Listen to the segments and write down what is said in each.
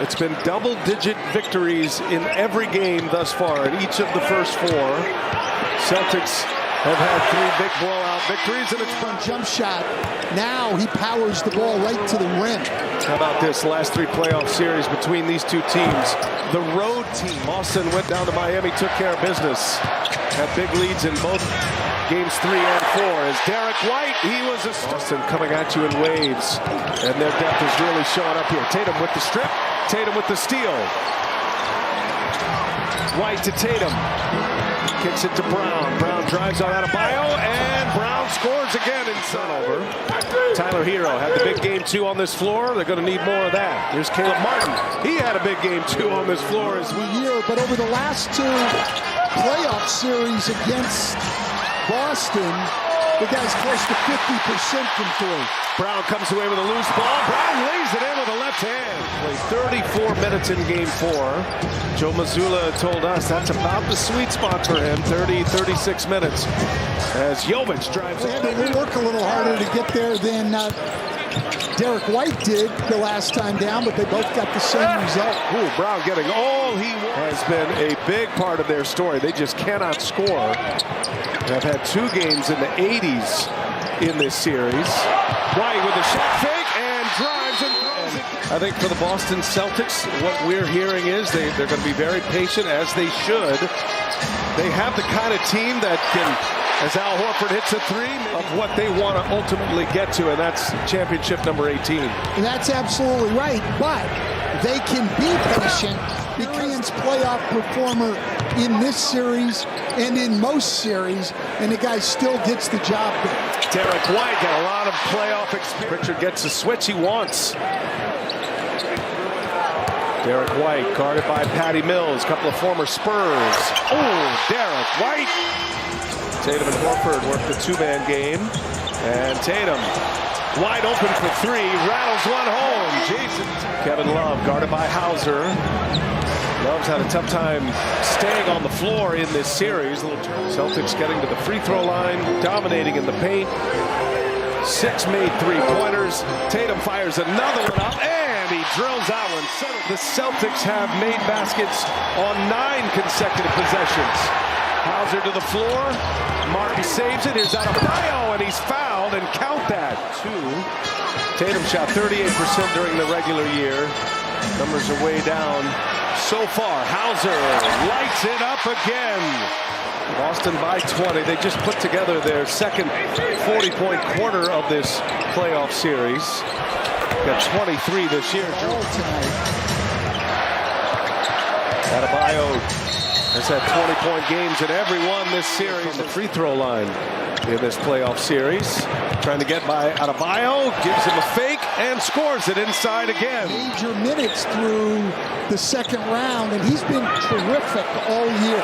It's been double-digit victories in every game thus far in each of the first 4. Celtics have had 3 big blowout victories, and it's from jump shot. Now he powers the ball right to the rim. How about this last 3 playoff series between these two teams? The road team, Boston, went down to Miami, took care of business. Had big leads in both games 3 and 4. As Derek White, he was a Boston coming at you in waves, and their depth is really showing up here. Tatum with the strip, Tatum with the steal. White to Tatum. Kicks it to Brown. Brown drives on Adebayo, and Brown scores again in turnover. Tyler Hero had the big game 2 on this floor. They're going to need more of that. Here's Caleb Martin. He had a big game 2 on this floor as well. But over the last 2 playoff series against Boston, the guy's close to 50% from 3. Brown comes away with a loose ball. Brown lays it in with a left hand. Played 34 minutes in game 4. Joe Mazzulla told us that's about the sweet spot for him, 36 minutes. As Jovic drives in. They work a little harder to get there than Derek White did the last time down, but they both got the same result. Ooh, Brown getting all he has been a big part of their story. They just cannot score. They've had 2 games in the 80s in this series. White with a shot fake and drives and throws it. I think for the Boston Celtics, what we're hearing is they're going to be very patient, as they should. They have the kind of team that can, as Al Horford hits a 3, of what they want to ultimately get to, and that's championship number 18. And that's absolutely right, but they can be patient because playoff performer in this series and in most series, and the guy still gets the job done. Derek White got a lot of playoff experience. Pritchard gets the switch he wants. Derek White guarded by Patty Mills, a couple of former Spurs. Oh, Derek White. Tatum and Horford work the 2-man game. And Tatum wide open for 3, rattles one home. Jason. Kevin Love guarded by Hauser. Love's had a tough time staying on the floor in this series. Celtics getting to the free throw line, dominating in the paint. 6 made 3-pointers. Tatum fires another one up, and he drills that one. The Celtics have made baskets on 9 consecutive possessions. Hauser to the floor. Martin saves it. Here's Adebayo, and he's fouled, and count that. 2. Tatum shot 38% during the regular year. Numbers are way down so far. Hauser lights it up again. Boston by 20. They just put together their second 40-point quarter of this playoff series. Got 23 this year. Adebayo has had 20-point games in every one this series. On the free throw line in this playoff series. Trying to get by Adebayo, gives him a fake, and scores it inside again. Major minutes through the second round, and he's been terrific all year.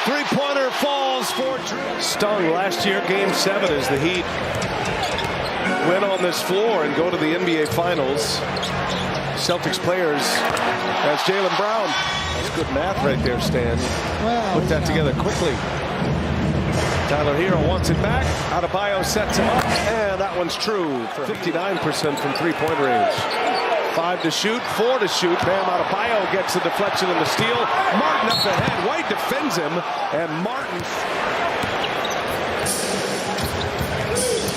3-pointer falls for Drew. Stung last year, game 7, as the Heat went on this floor and go to the NBA Finals. Celtics players as Jaylen Brown. That's good math right there, Stan. Well, put that together quickly. Tyler Hero wants it back. Adebayo sets him up, and that one's true. 59% from 3-point range. 5 to shoot, 4 to shoot. Bam Adebayo gets the deflection and the steal. Martin up ahead. White defends him, and Martin.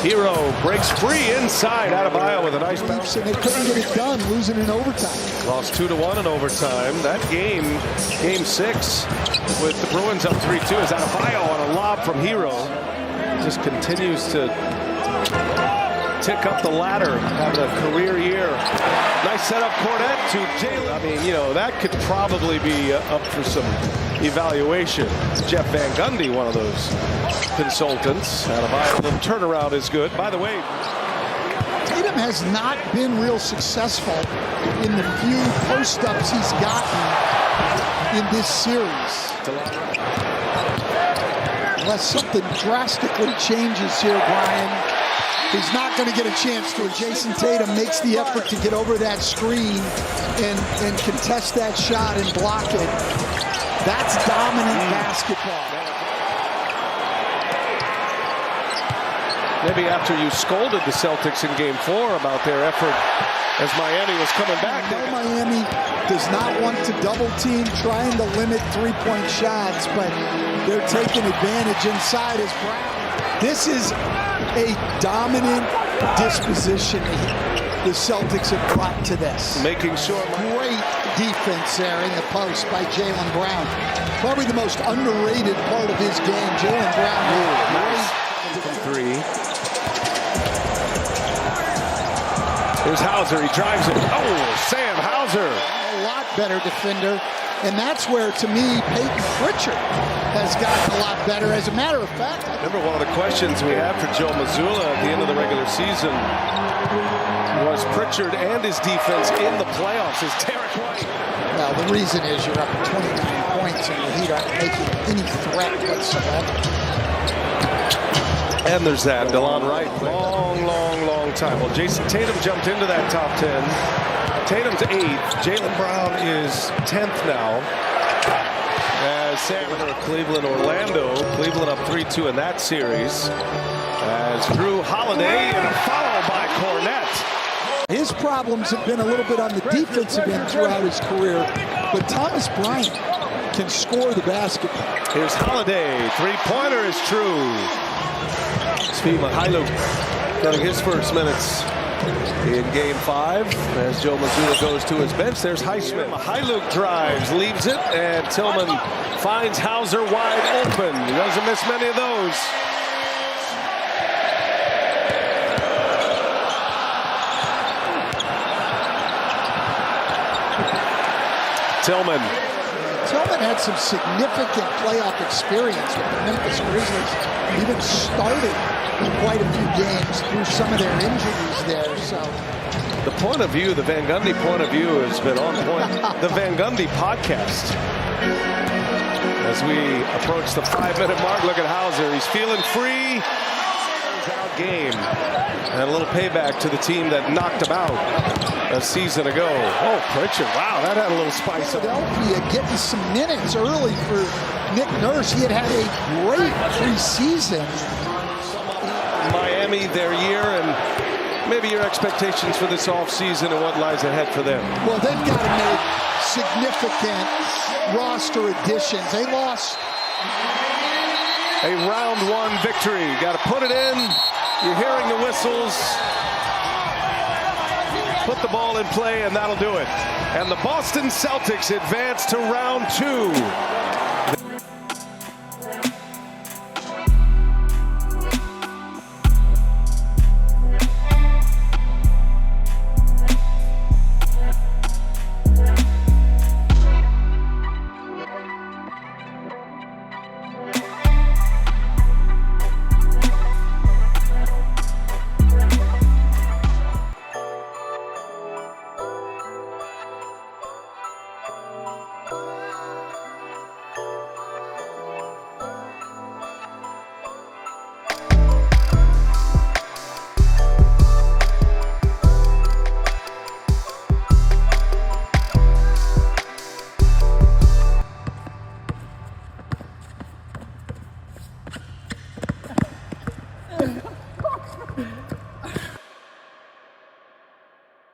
Hero breaks free inside. Adebayo with a nice bounce. And they couldn't get it done, losing in overtime. Lost 2-1 in overtime. That game 6, with the Bruins up 3-2, is Adebayo on a lob from Hero. Just continues to tick up the ladder, having a career year. Nice setup, Cornette to Jaylen. I mean, you know, that could probably be up for some evaluation. Jeff Van Gundy, one of those consultants. Adebayo, the turnaround is good. By the way, Tatum has not been real successful in the few post-ups he's gotten in this series. Unless something drastically changes here, Brian, he's not going to get a chance to. Jason Tatum makes the effort to get over that screen and contest that shot and block it. That's dominant basketball. Maybe after you scolded the Celtics in Game 4 about their effort as Miami was coming back. Miami does not want to double team, trying to limit three-point shots, but they're taking advantage inside as Brown. This is a dominant disposition the Celtics have brought to this. Making sure. Great defense there in the post by Jaylen Brown. Probably the most underrated part of his game. Jaylen Brown. Nice. Three. Here's Hauser. He drives it. Oh, Sam Hauser. A lot better defender. And that's where, to me, Peyton Pritchard has gotten a lot better. As a matter of fact, remember one of the questions we had for Joe Mazzulla at the end of the regular season was Pritchard and his defense in the playoffs. Is Derek White? Well, the reason is you're up 29 points and the Heat aren't making any threat whatsoever. And there's that, DeLon Wright. Long time. Well, Jason Tatum jumped into that top 10. Tatum's 8th. Jaylen Brown is 10th now. As Sam Cleveland, Orlando. Cleveland up 3-2 in that series. As Drew Holiday and a follow by Cornette. His problems have been a little bit on the defensive end throughout his career, but Thomas Bryant can score the basketball. Here's Holiday. Three-pointer is true. Svi Mykhailiuk getting his first minutes in Game 5 as Joe Mazzulla goes to his bench. There's Highsmith. Mykhailiuk drives, leaves it, and Tillman finds Hauser wide open. He doesn't miss many of those. Tillman had some significant playoff experience with the Memphis Grizzlies. Even started quite a few games through some of their injuries there. So the point of view, the Van Gundy point of view has been on point. The Van Gundy podcast. As we approach the 5-minute mark, look at Hauser. He's feeling free. Out game. And a little payback to the team that knocked him out a season ago. Oh, Pritchard. Wow, that had a little spice. Philadelphia getting some minutes early for Nick Nurse. He had a great preseason. Miami, their year, and maybe your expectations for this offseason and what lies ahead for them. Well, they've got to make significant roster additions. They lost a round 1 victory. Got to put it in. You're hearing the whistles. Put the ball in play, and that'll do it. And the Boston Celtics advance to round 2.